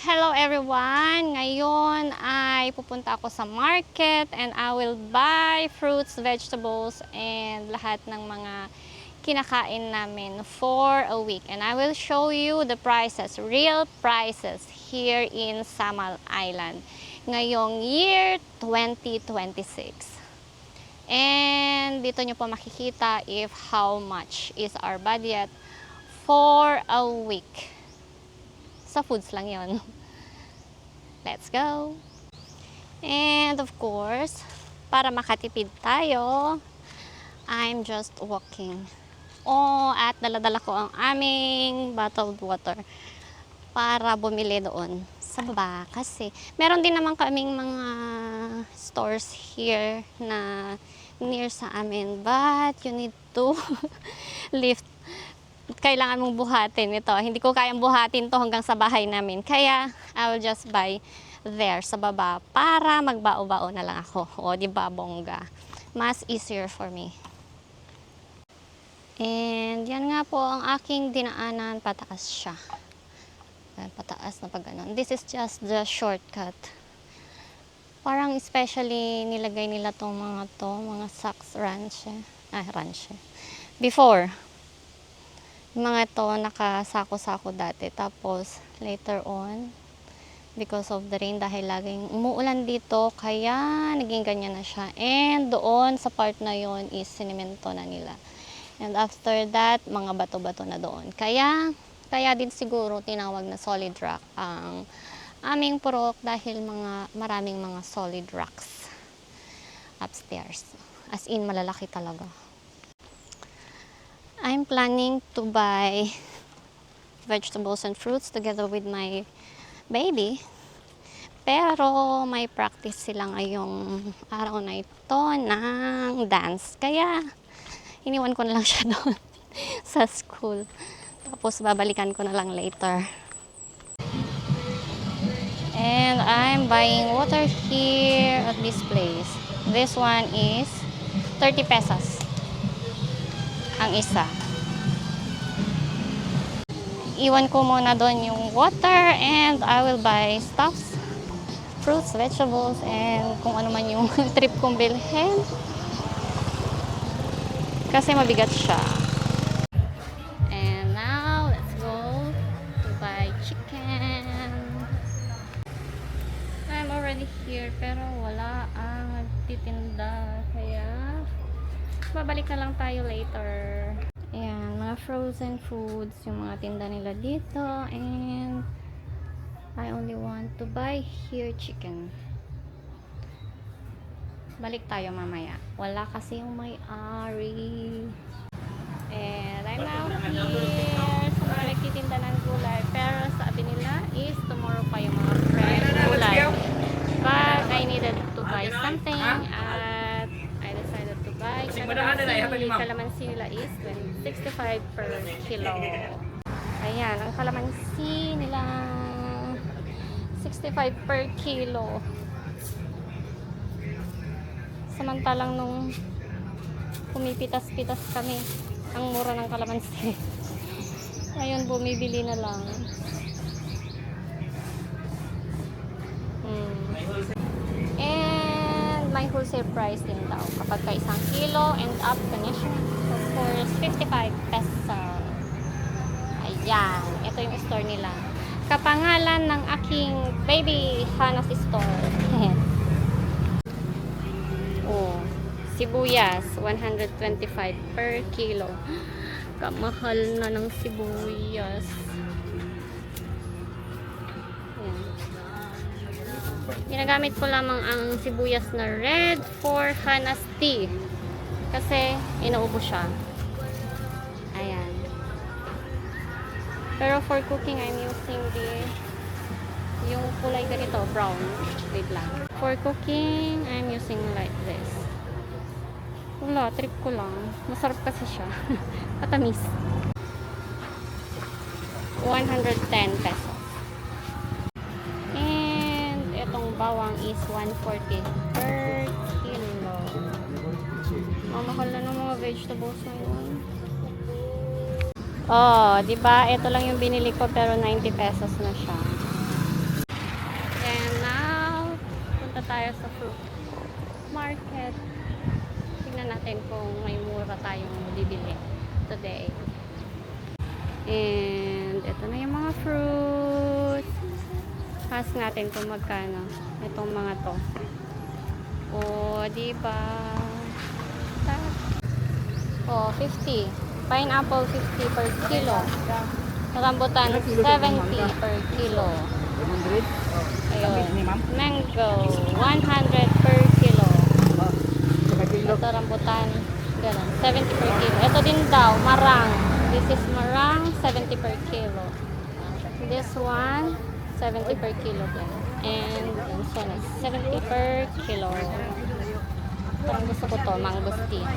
Hello everyone! Ngayon ay pupunta ako sa market and I will buy fruits, vegetables, and lahat ng mga kinakain namin for a week. And I will show you the prices, real prices here in Samal Island ngayong year 2026. And dito nyo po makikita if how much is our budget for a week. Sa foods lang yon. Let's go! And of course, para makatipid tayo, I'm just walking. At dala-dala ko ang aming bottled water para bumili doon sa baba. Kasi meron din naman kaming mga stores here na near sa amin. But you need to lift. Kailangan mong buhatin ito. Hindi ko kayang buhatin to hanggang sa bahay namin. Kaya, I will just buy there sa baba para magbao-bao na lang ako. O, di ba, bongga? Mas easier for me. And, yan nga po ang aking dinaanan. Pataas siya. Pataas na pag ganun. This is just the shortcut. Parang especially nilagay nila tong mga socks ranch. Ranch. Before, mga to nakasako-sako dati. Tapos later on, because of the rain, dahil laging umuulan dito, kaya naging ganyan na siya. And doon sa part na yon is sinemento na nila. And after that, mga bato-bato na doon. Kaya din siguro tinawag na solid rock ang aming purok dahil maraming mga solid rocks upstairs. As in, malalaki talaga. I'm planning to buy vegetables and fruits together with my baby. Pero may practice sila ngayong araw na ito ng dance. Kaya iniwan ko na lang siya doon sa school. Tapos babalikan ko na lang later. And I'm buying water here at this place. This one is 30 pesos. Ang isa. Iwan ko muna doon yung water and I will buy stuffs, fruits, vegetables, and kung ano man yung trip kong bilhin. Kasi mabigat siya. And now, let's go to buy chicken. I'm already here pero wala ang nagtitinda. Kaya babalik na lang tayo later. Ayan, mga frozen foods, yung mga tinda nila dito. And I only want to buy here chicken. Balik tayo mamaya. Wala kasi yung may-ari. And I'm out here sa mga nagtitinda ng gulay. Pero sabi nila is tomorrow pa yung mga fresh gulay. But I needed to buy something at I decided to buy kalamansi nila is 65 per kilo. Ayan, ang kalamansi nila 65 per kilo. Samantalang nung pumipitas-pitas kami, ang mura ng kalamansi. Ngayon, bumibili na lang. And may wholesale price din daw. Kapag ka 1 kilo and up, kanya siya. Of course, 55 pesos. Ayan. Ito yung store nila. Kapangalan ng aking baby Hana's store. Sibuyas, 125 per kilo. Kamahal na ng sibuyas. Ginagamit ko lamang ang sibuyas na red for Hana's tea. Kasi inuubo siya. Ayan. Pero for cooking, I'm using yung kulay ganito, brown. Wait lang. For cooking, I'm using like this. Wala, trip ko lang. Masarap kasi siya. Matamis. 110 pesos. And itong bawang is 140 per kilo. Mamahal na ng mga vegetables ngayon. Oh, di ba? Ito lang yung binili ko pero 90 pesos na siya. tayo sa fruit market. Tingnan natin kung may mura tayong bibili today. And ito na yung mga fruits. Ask natin kung magkano itong mga to. O, diba? O, 50. Pineapple 50 per kilo. Rambutan 70 per kilo. Ayun. Mango 100 per kilo. Ito rambutan, ganun, 70 per kilo. Ito din daw, marang. This is marang, 70 per kilo. This one, 70 per kilo din. And this one is 70 per kilo. Parang gusto ko to, mangosteen.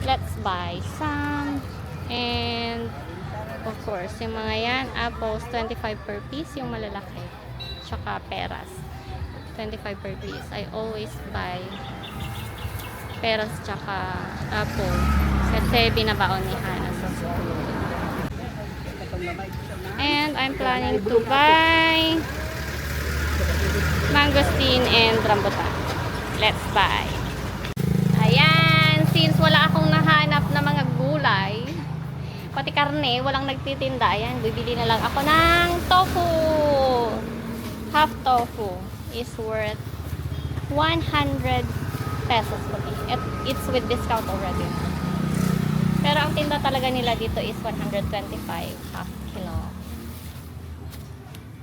Let's buy some. And of course, yung mga yan, apples, 25 per piece, yung malalaki. Tsaka peras, 25 per piece. I always buy peras tsaka apple kasi binabaon ni Hana sa school. And I'm planning to buy mangosteen and rambutan. Let's buy. Ayan, since wala akong nahanap na mga gulay, pati karne, walang nagtitinda. Ayan, bibili na lang ako ng tofu. Half tofu is worth 100 pesos po. It's with discount already. Pero ang tinda talaga nila dito is 125 half kilo.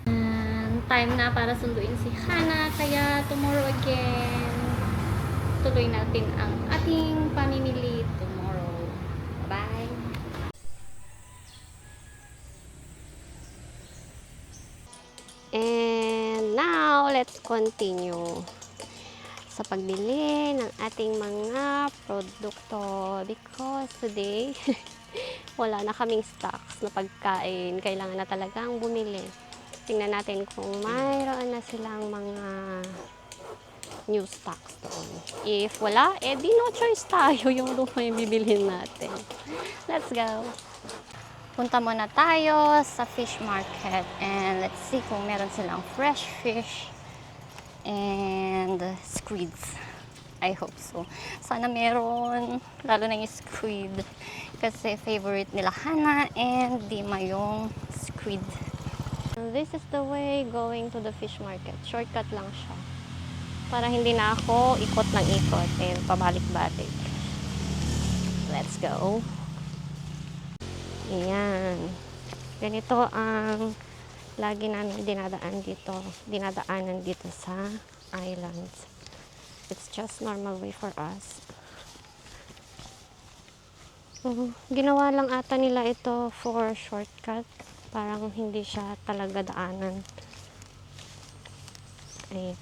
And time na para sunduin si Hana, kaya tomorrow again tuloy natin ang ating pamimili tomorrow. Bye! And now, let's continue sa pagbili ng ating mga produkto because today wala na kaming stocks na pagkain. Kailangan na talagang bumili. Tingnan natin kung mayroon na silang mga new stocks doon. If wala, di no choice tayo yung luma yung bibilhin natin. Let's go! Punta muna tayo sa fish market and let's see kung meron silang fresh fish and squids. I hope so. Sana meron, lalo na yung squid kasi favorite nila Hana and Dima yung squid. This is the way going to the fish market. Shortcut lang siya. Para hindi na ako ikot ng ikot and pabalik-balik. Let's go. Ayan. Ganito ang lagi namin dinadaanan dito sa islands. It's just normal way for us. Ginawa lang ata nila ito for shortcut. Parang hindi siya talaga daanan. Ayan.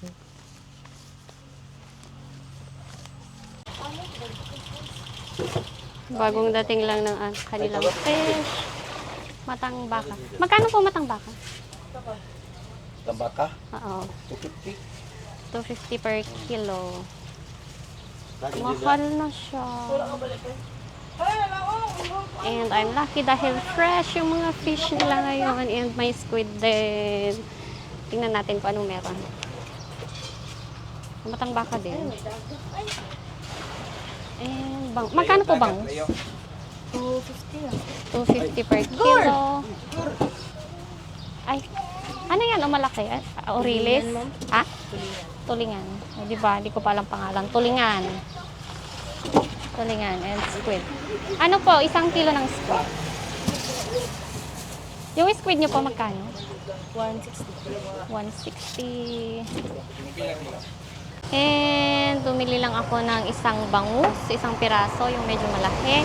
Bagong dating lang ng kanilang fish. Matang baka. Magkano po matang baka? Matang baka? Oo. 250. 250 per kilo. Mahal na siya. And I'm lucky dahil fresh yung mga fish nila ngayon. And may squid din. Tingnan natin kung anong meron. Matang baka din. And magkano po bang? 250 lang. 250 per kilo. Ay, ano yan? O malaki? Orilis? Ha? Tulingan. O, diba? Hindi ko pa alam pangalan. Tulingan. Tulingan and squid. Ano po? Isang kilo ng squid. Yung squid nyo po magkano? 160. 160. And bumili lang ako ng isang bangus, isang piraso, yung medyo malaki.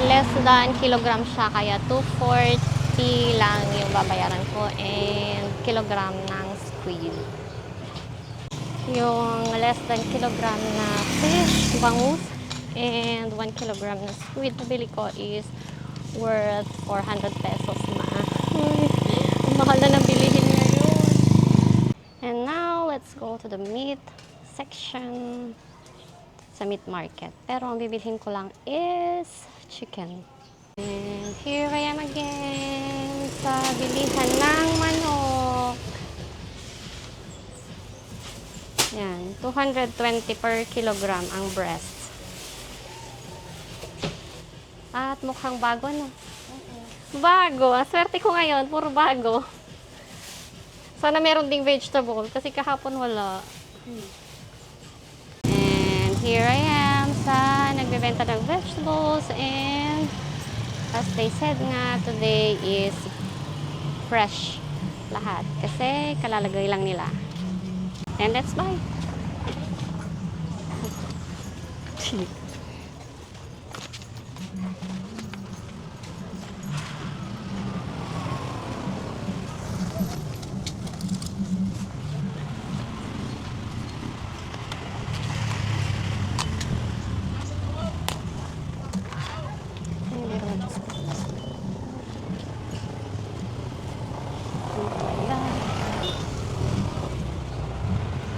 Less than kilogram siya, kaya 240 lang yung babayaran ko. And kilogram ng squid. Yung less than kilogram na fish, bangus, and 1 kilogram na squid nabili ko is worth 400 pesos na. Ang mahal na ng bilihin ngayon. And now, let's go to the meat section sa meat market. Pero ang bibilhin ko lang is chicken. And here I am again sa bilihan ng manok. 220 per kilogram ang breast. At mukhang bago, no? Bago. Ang swerte ko ngayon, puro bago. Sana meron ding vegetable kasi kahapon wala. And here I am sa nagbebenta ng vegetables, and as they said nga, today is fresh lahat kasi kalalagay lang nila. And let's buy.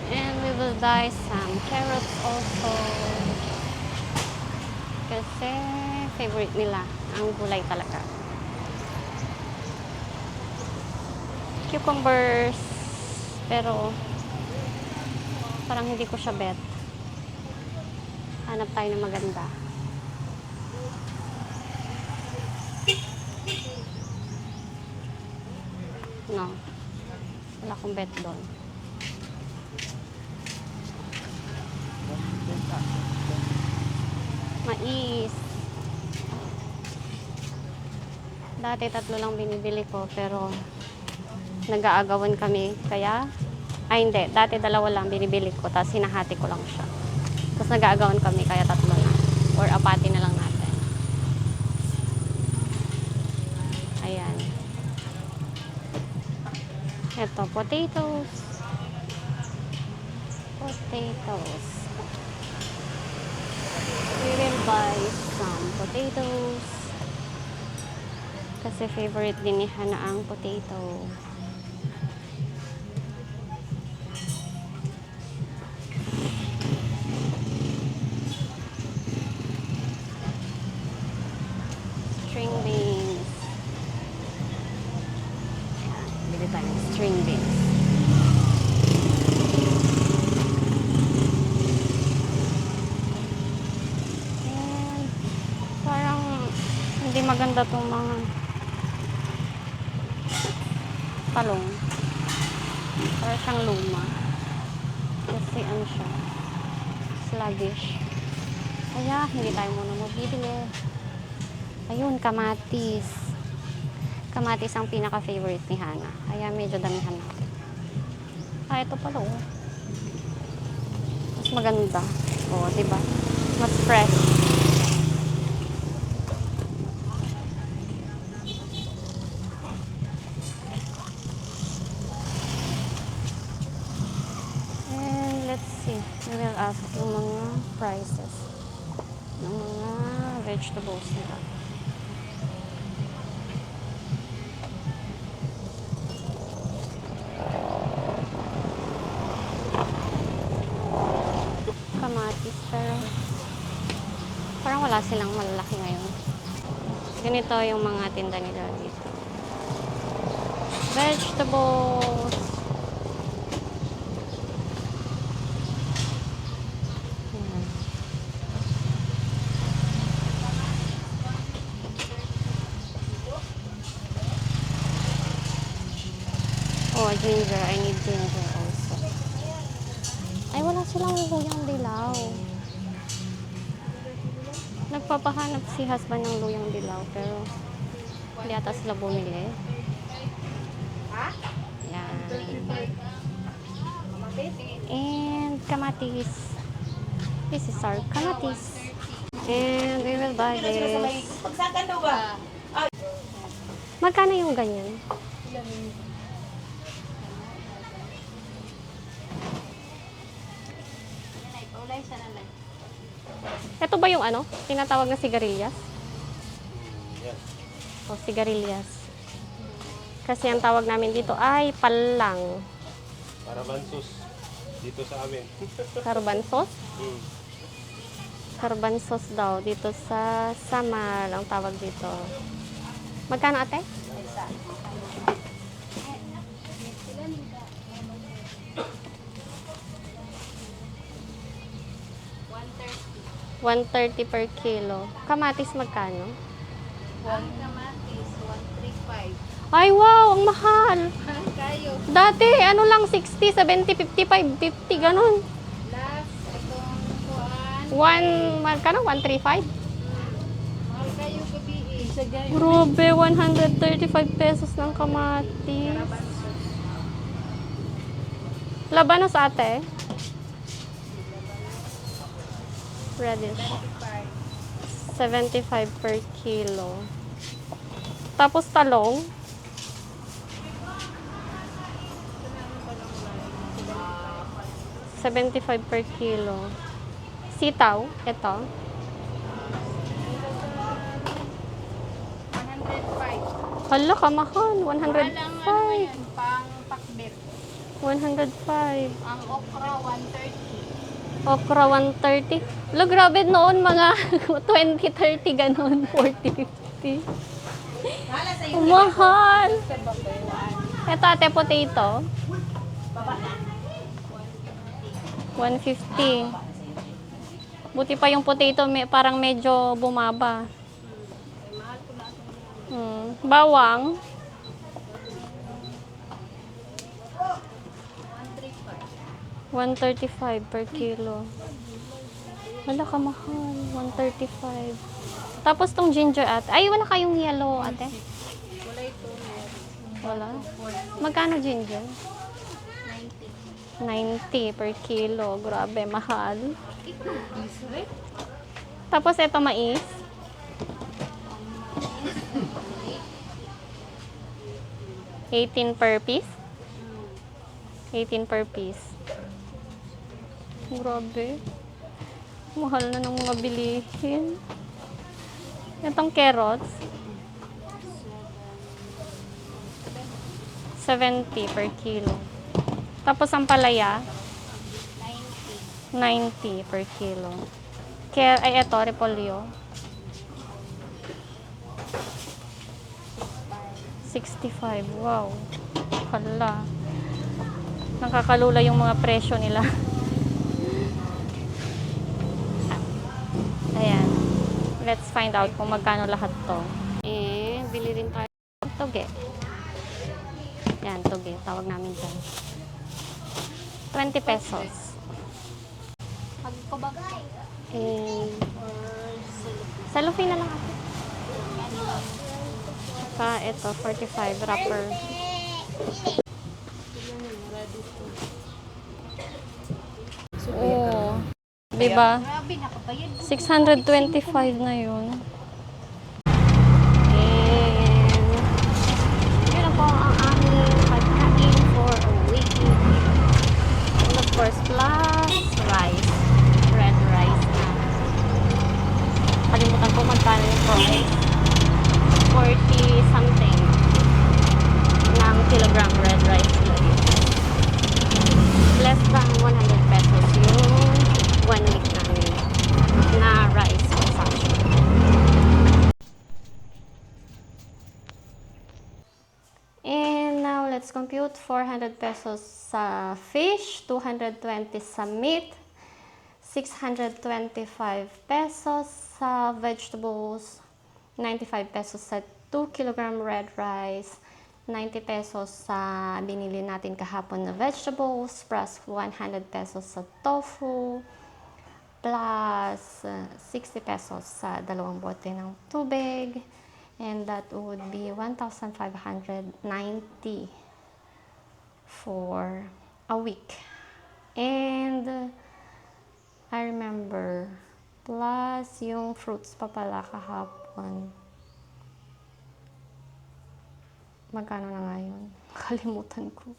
And we will buy some carrots also. Kasi favorite nila ang gulay talaga. Cucumbers, pero parang hindi ko siya bet. Hanap tayo ng maganda. No. Wala akong bet doon. Mais. Dati 3 lang binibili ko, pero nag-aagawan kami. Kaya, hindi. Dati 2 lang binibili ko, tapos hinahati ko lang siya. Tapos nag-aagawan kami, kaya 3 na. Or apati na lang natin. Ayan. Ito, potatoes. Potatoes. We will buy some potatoes. Kasi favorite din ni Hana ang potato. String beans. Ayan, bili tayo ng string beans. And parang hindi maganda tong mga talong. Parang siyang luma. Kasi ano siya, sluggish. Kaya hindi tayo muna mabibili. Ayun, kamatis. Kamatis ang pinaka-favorite ni Hana. Kaya medyo damihan natin. Ah, ito pala, oh. Mas maganda. Oh, diba? Mas fresh. And let's see. We will ask yung mga prices ng mga vegetables nila. Kamatis, pero parang wala silang malalaki ngayon. Ganito yung mga tinda nila dito. Vegetables. Ayan. Oh, ginger. I need ginger also. Ay, wala silang luyang dilaw. Nagpapahanap si husband ng luyang dilaw, pero hindi ata sila bumili. Yan. And kamatis. This is our kamatis. And we will buy this. Magkano yung ganyan? Ito ba yung ano? Tinatawag na sigarilyas? Yan. O, sigarilyas. Kasi ang tawag namin dito ay palang. Para bansus dito sa amin. Karbansos? Hmm. Karbansos daw. Dito sa Samal ang tawag dito. Magkano ate? 130 per kilo. Kamatis magkano? Ang kamatis, 135. Ay, wow! Ang mahal! Ang kayo. Dati, ano lang, 60, 70, 55, 50, ganun. Last, itong kuan. Magkano? 135? Mahal kayo gabi eh. Exaggeration. Grabe, 135 pesos ng kamatis. Labanos ate? Radish. 75 per kilo. Tapos talong? 75 per kilo. Sitaw, ito. 105. Hala, kamahal. Walang ano 105. yan, pang pakbet. 105. Ang okra, 130. Okra, 130. Hala, grabe noon mga 20, 30, ganun. 40, 50. Wala sa Ang mahal. Sa babaywaan. Ito, ate, potato. Baba na. 150. Buti pa yung potato, parang medyo bumaba. Mahal ko na. Bawang. 135 per kilo. Wala ka mahal. 135. Tapos tong ginger ate. Ay, wala kayong yellow ate? Wala ito. Wala. Magkano ginger? 90. 90 per kilo. Grabe, mahal. Ito, bisre. Tapos ito mais. 18 per piece? 18 per piece. Grabe. Mahal na ng mga bilihin. Itong carrots. 70 per kilo. Tapos ang palaya, 90 per kilo. Ay, eto, repolyo. 65. Wow. Hala. Nakakalula yung mga presyo nila. Ayan. Let's find out kung magkano lahat to. Eh, bili rin tayo ng toge. Yan, toge. Tawag namin dyan. 20 pesos. Pagkabagay. And, cellophane na lang ako. Saka ito, 45 wrapper. Oh, diba? Grabe, nakabayad. 625 na yun. And, yun na po ang aming pagkain for a week. And of course, plus rice. Red rice na. Kalimutan ko magkano yung price. 40 something ng kilogram red rice lagi. Less than 100 pesos yung 1 week namin na rice consumption. And now let's compute 400 pesos sa fish, 220 sa meat, 625 pesos sa vegetables, 95 pesos sa 2 kilogram red rice, 90 pesos sa binili natin kahapon na vegetables, plus 100 pesos sa tofu, plus 60 pesos sa dalawang bote ng tubig, and that would be 1,590 for a week. And I remember, plus yung fruits pa pala kahapon. Magkano na nga yun? Kalimutan ko.